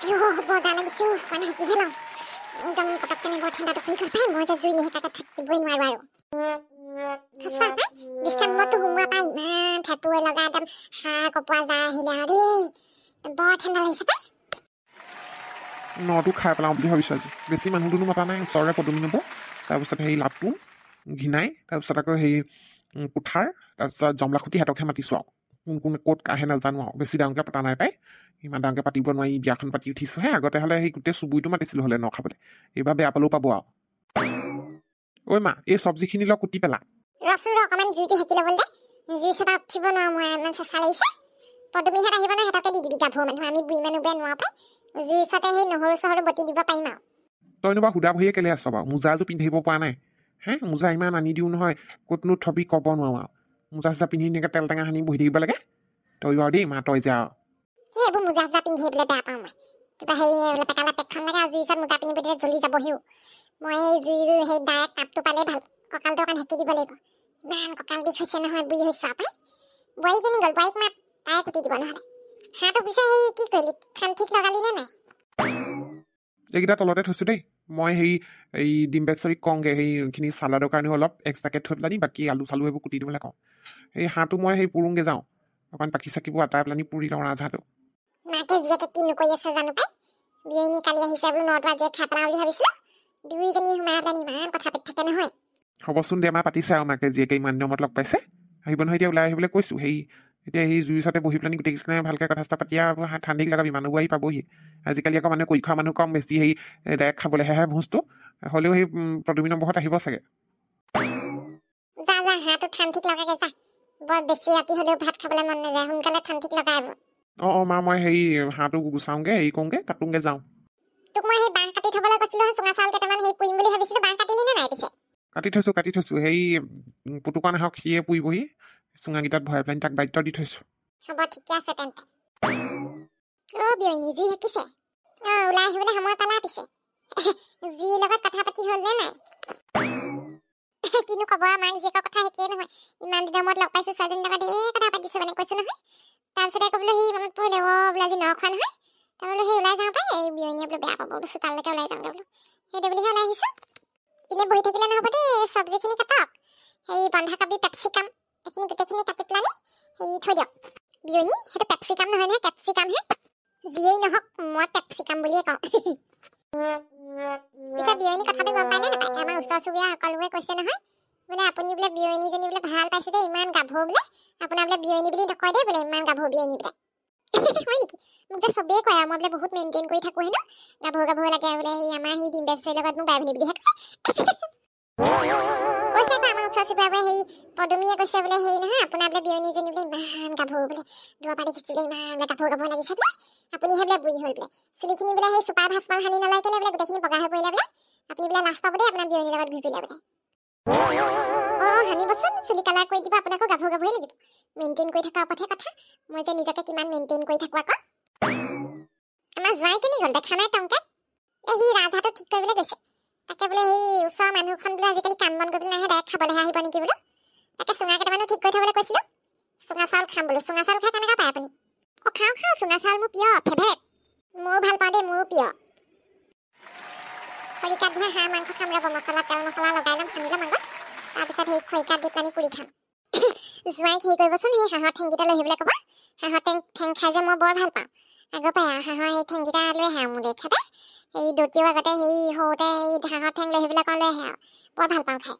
বজা লাগিছো মানে কি হেলাম একদম পটককে বৰ ঠাণ্ডাটো ফুল কৰি পাই মই যে জুই নিহেকাকে থাকিবই নোৱাৰো আৰু সঁচা পাই ডিচেম্বৰটো সোমোৱা পাই ইমান ঠেটুৱে লগা একদম হাঁহ কপোৱা যা আহিলে আৰু দেই বৰ ঠাণ্ডা লাগিছে পাই নটো খাই পেলাওঁ বুলি ভাবিছোঁ আজি বেছি মানুহ দুনো মতা নাই ওচৰৰে পদুমি নব তাৰপিছত সেই লাটু ঘিনাই তাৰপিছত আকৌ সেই কুঠাৰ তাৰপিছত জমলাখুটি সিহঁতকহে মাতিছোঁ আৰু কোন কোন ক'ত আহে নাজানো আৰু বেছি ডাঙৰকৈ পতা নাই পাই ইমান ডাঙৰকৈ পাতিব নোৱাৰি বিয়াখন পাতি উঠিছোঁহে আগতে হ'লে সেই গোটেই চুবুৰীটো মাতিছিলোঁ হ'লে ন খাবলৈ এইবাৰ বেয়া পালেও পাব আৰু ঐ মা এই চব্জিখিনি লগ কুটি পেলা ৰচোন অকণমান জুইটো সেকি ল'বলৈ দে জুই চটা উঠিব নোৱাৰো মই ইমান চেঁচা লাগিছে পদুমিহঁত আহিব নহয় সিহঁতকে দি দিবি গাভৰু মানুহ আমি বুঢ়ী মানুহ বেয়া নোৱাৰো পাই জুই ওচৰতে সেই নহৰু চহৰু বটি দিব পাৰিম আৰু তইনো বাৰু সুধা ভৰিয়ে কেলে আছ বাৰু মোজা এযোৰ পিন্ধিব পৰা নাই হে মোজা ইমান আনি দিওঁ নহয় ক'তনো থবি ক'ব নোৱাৰো আৰু মোজা চোজা পিন্ধি এনেকৈ তেল টেঙা সানি বহি থাকিব লাগে তই বাৰু দেই মা তই যা এই এইবোৰ মোজা চোজা পিন্ধি পেলাই বেয়া পাওঁ মই কিবা সেই বোলে পেকালা পেকখন লাগে আৰু জুই ওচৰত মোজা পিন্ধি পেলাই জ্বলি যাবহিও মই এই জুইৰ সেই ডাইৰেক্ট তাপটো পালেই ভাল কঁকালটো অকণ সেকি দিব লাগিব ইমান কঁকাল বিষ হৈছে নহয় বুঢ়ী হৈছোঁ পাই বোৱাৰী কিনি গ'ল বোৱাৰীক মাত তাই কুটি দিব নহ'লে হাঁহটো পিছে সেই কি কৰিলি ঠান ঠিক লগালি নে নাই এইকেইটা তলতে থৈছোঁ দেই মই সেই এই ডিম্বেশ্বৰীক কওঁগৈ সেইখিনি চালাডৰ কাৰণে অলপ এক্সট্ৰাকৈ থৈ পেলানি বাকী আলু চালু সেইবোৰ কুটি দিবলৈ কওঁ সেই হাঁহটো মই সেই পুৰোংগৈ যাওঁ অকণ পাখি চাকিবোৰ আঁতৰাই পেলানি পুৰি লওঁ ৰাজহাঁহটো মাকে জীয়েকে কিনো কৰি আছে জানো পাই বিয়নী কালি আহিছে বোলো নটা জীয়েক খাই পেলাওঁ বুলি ভাবিছিলোঁ দুইজনী সোমাই পেলানি ইমান কথা পাতি থাকে নহয় হ'বচোন দে মা পাতিছে আৰু মাকে জীয়েকে ইমান দিনৰ মূৰত লগ পাইছে আহিব নহয় এতিয়া ওলাই আহিবলৈ কৈছোঁ সেই এতিয়া সেই জুইৰ ওচৰতে বহি পেলানি গোটেইকেইজনে ভালকৈ কথা চথা পাতি আৰু ঠাণ্ডাক লগাবি মানুহবোৰ আহি পাবহি আজিকালি আকৌ মানুহে কৈ খোৱা মানুহ কম বেছি সেই ডাইৰেক্ট খাবলৈহে ভোজটো হ'লেও সেই পদুমী নম্বৰত আহিব চাগে যা যা হাঁহটো ঠান ঠিক লগাকে যা বৰ বেছি ৰাতি হ'লেও ভাত খাবলৈ মন নাযায় সোনকালে ঠান ঠিক লগাই অঁ মা মই সেই হাঁহটো গুচাওঁগৈ হেৰি কৰোঁগৈ কাটোংগৈ যাওঁ তোক মই সেই বাঁহ কাটি থ'বলৈ কৈছিলোঁ চুঙা চাউল কেইটামান সেই পুৰিম বুলি ভাবিছিলোঁ বাঁহ কাটিলি নে নাই পিছে কাটি থৈছোঁ সেই পুতুকা নাহক সিয়ে পুৰিবহি চুঙাকেইটাত ভৰাই পেলাই তাক দায়িত্ব দি থৈছোঁ হ'ব ঠিকে আছে তেন্তে অ' বিয়নী জুই সেকিছে অঁ ওলাই আহিবলৈ সময় পালা পিছে জুইৰ লগত কথা পাতি হ'ল নে নাই কিনো ক'ব মাক জীয়েকৰ কথা সেকিয়ে নহয় ইমান দিনৰ মূৰত লগ পাইছোঁ ছোৱালীজনীৰ লগত এই কথা পাতিছোঁ মানে কৈছোঁ নহয় তাৰপিছতে আকৌ বোলে সি মনত পৰিলে বোলে আজি ন খোৱা নহয় তাৰ বোলো সেই ওলাই যাওঁ পাই এই বিয়নীয়ে বোলে বেয়া পাব বোলো চোতাললৈকে ওলাই যাওঁগৈ বোলো সেইটো বুলিহে ওলাই আহিছোঁ এনেই বহি থাকিলে নহ'ব দেই চব্জিখিনি কাটক সেই বন্ধাকবি পেপচিকাম এইখিনি গোটেইখিনি কাটি পেলানি সেই থৈ দিয়ক বিয়নী সেইটো পেপচিকাম নহয় নহয় কেপচিকামহে যিয়েই নহওক মই পেপচিকাম বুলিয়ে কওঁ পিছে বিয়নী কথাটো গম পাই নে নাপায় আমাৰ ওচৰ চুবুৰীয়া সকলোৱে কৈছে নহয় বোলে আপুনি বোলে বিয়নীজনী বোলে ভাল পাইছে দেই ইমান গাভৰু বোলে আপোনাৰ বোলে বিয়নী বুলি নকয় দেই বোলে ইমান গাভৰু বিয়নী বোলে হয় নেকি মোক যে চবেই কয় আৰু মই বোলে বহুত মেইনটেইন কৰি থাকোঁ হেনো গাভৰু লাগে বোলে সেই আমাৰ সেই ডিম্বেশ্বৰীৰ লগত মোক বাই ভনী বুলিহে কয় কৈছে আকৌ আমাৰ ওচৰ চুবুৰীয়াবোৰে সেই পদুমীয়ে কৈছে বোলে হেৰি নহয় আপোনাৰ বোলে বিয়নীজনী বোলে ইমান গাভৰু বোলে দূৰৰ পৰা দেখিছোঁ বোলে ইমান বোলে গাভৰু লাগিছে বোলে আপুনিহে বোলে বুঢ়ী হ'ল বোলে চুলিখিনি বোলে সেই চুপাৰ ভাস্মাল সানি নলয় কেলে বোলে গোটেইখিনি বগা হৈ পৰিলে বোলে আপুনি বোলে লাজ পাব দেই আপোনাৰ বিয়নীৰ লগত ঘূৰি ফুৰিলে বোলে অঁ সানিবচোন চুলি কালাৰ কৰি দিব আপোনাকো গাভৰু লাগিব মেইনটেইন কৰি থকাৰ ওপৰতহে কথা মই যে নিজকে কিমান মেইনটেইন কৰি থাকোঁ আকৌ আমাৰ জোঁৱাই কেনি গ'ল দেখা নাই টংকে এই সি ৰাজহাঁহটো ঠিক কৰিবলৈ গৈছে তাকে বোলে সেই ওচৰৰ মানুহখন বোলে আজিকালি কাম বন কৰিবলৈ নাহে ডাইৰেক্ট খাবলৈহে আহিব নেকি বোলো তাকে চুঙা কেইটামানো ঠিক কৰি থ'বলৈ কৈছিলোঁ চুঙা চাউল খাম বোলো চুঙা চাউল খাই কেনেকুৱা পায় আপুনি অঁ খাওঁ চুঙা চাউল মোৰ প্ৰিয় ফেভাৰেট ময়ো ভাল পাওঁ দেই মোৰো প্ৰিয় খৰিকাত দিয়া হাঁহ মাংস খাম ৰ'ব মছলা তেল মছলা লগাই ল'ম সানি ল'ম আগত তাৰপিছত সেই খৰিকাত দি পেলানি পুৰি খাম জোঁৱাইক হেৰি কৰিবচোন সেই হাঁহৰ ঠেংকেইটা লৈ আহিবলৈ ক'ব হাঁহৰ ঠেং খাই যে মই বৰ ভাল পাওঁ আগৰ পৰাই হাঁহৰ সেই ঠেংকেইটা লৈ আহে মোৰ দেই খাবে সেই দতিও আগতে সেই সৰুতে সেই হাঁহৰ ঠেং লৈ আহিবলৈ কওঁ লৈ আহে আৰু বৰ ভাল পাওঁ খাই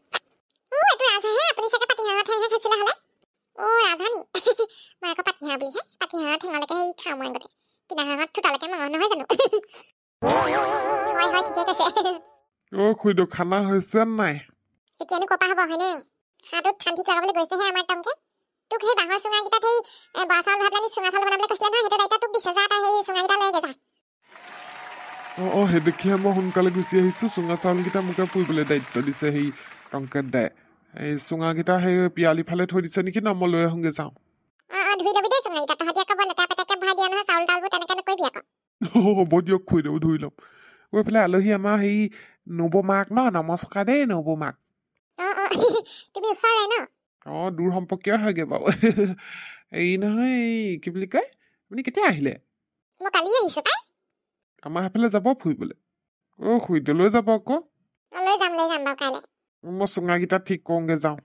এইটো ৰাজহাঁহে আপুনি চাগে পাতি হাঁহৰ ঠেংহে খাইছিলে হ'লে ৰাজহাঁহ নি মই আকৌ পাতি হাঁহ বুলিহে পাতি হাঁহৰ ঠেঙলৈকে সেই খাওঁ মই আগতে কিনা হাঁহত থোটালৈকে মঙহ নহয় জানো হয় ঠিকে কৈছে খুইদেউ খানা হৈছে নাই এতিয়ানো ক'পা হ'ব হয়নে হাঁহটোত ঠান ঠিক লগাবলৈ গৈছেহে আমাৰ টংকে তোক সেই বাঁহৰ চুঙাকেইটাত সেই বৰা চাউল ভাত পানী চুঙা চাউল বনাবলৈ কৈছিলে নহয় সেইটো দায়িত্ব তোক দিছে যা তই সেই চুঙাকেইটা লৈ যা সেই দেখিহে মই সোনকালে গুচি আহিছোঁ চুঙা চাউলকেইটা মোকে পুৰিবলৈ দায়িত্ব দিছে সেই টংকেত দাই এই চুঙাকেইটা সেই পিয়ালি ফালে থৈ দিছে নেকি ন মই লৈ আহোঁগৈ যাওঁ ধুই ল'বি দেই চুঙাকেইটা তহঁতি আকৌ বৰ লেতেৰা পেতেৰাকৈ ভৰাই দিয়া নহয় চাউল তাউলবোৰ তেনেকৈ নকৰিবি আকৌ হ'ব দিয়ক খুইদেউ ধুই ল'ম এইফালে আলহী আমাৰ সেই নবৌমাক ন নমস্কাৰ দেই নবৌমাক তুমি ওচৰৰে ন দূৰ সম্পৰ্কীয় হয়গৈ বাৰু এই নহয় এই কি বুলি কয় আপুনি কেতিয়া আহিলে মই কালি আহিছোঁ পাই আমাৰ সেইফালে যাব ফুৰিবলৈ খুৰীদেউলৈ যাব আকৌ লৈ যাম বাৰু কাইলৈ মই চুঙাকেইটা ঠিক কৰোঁগে যাওঁ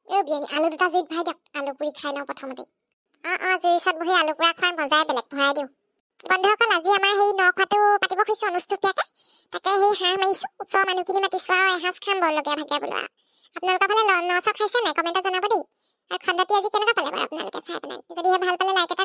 বিয়নী আলু দুটা জুইত ভৰাই দিয়ক আলু পুৰি খাই লওঁ প্ৰথমতে জুই ওচৰত বহি আলু পুৰা খোৱাৰ মজাই বেলেগ ভৰাই দিওঁ বন্ধুসকল আজি আমাৰ সেই ন খোৱাটো পাতিব খুজিছোঁ অনুষ্ঠুতীয়াকৈ তাকে সেই হাঁহ মাৰিছোঁ ওচৰৰ মানুহখিনি মাতিছোঁ আৰু এসাঁজ খাম বৰলগীয়া ভাগে বোলো আপোনালোকৰ ফালে ন চ খাইছে নাই কমেণ্টত জনাব দেই আৰু খণ্ডটি আজি কেনেকুৱা পালে বাৰু আপোনালোকে চাই পেলাই যদিহে ভাল পালে লাইক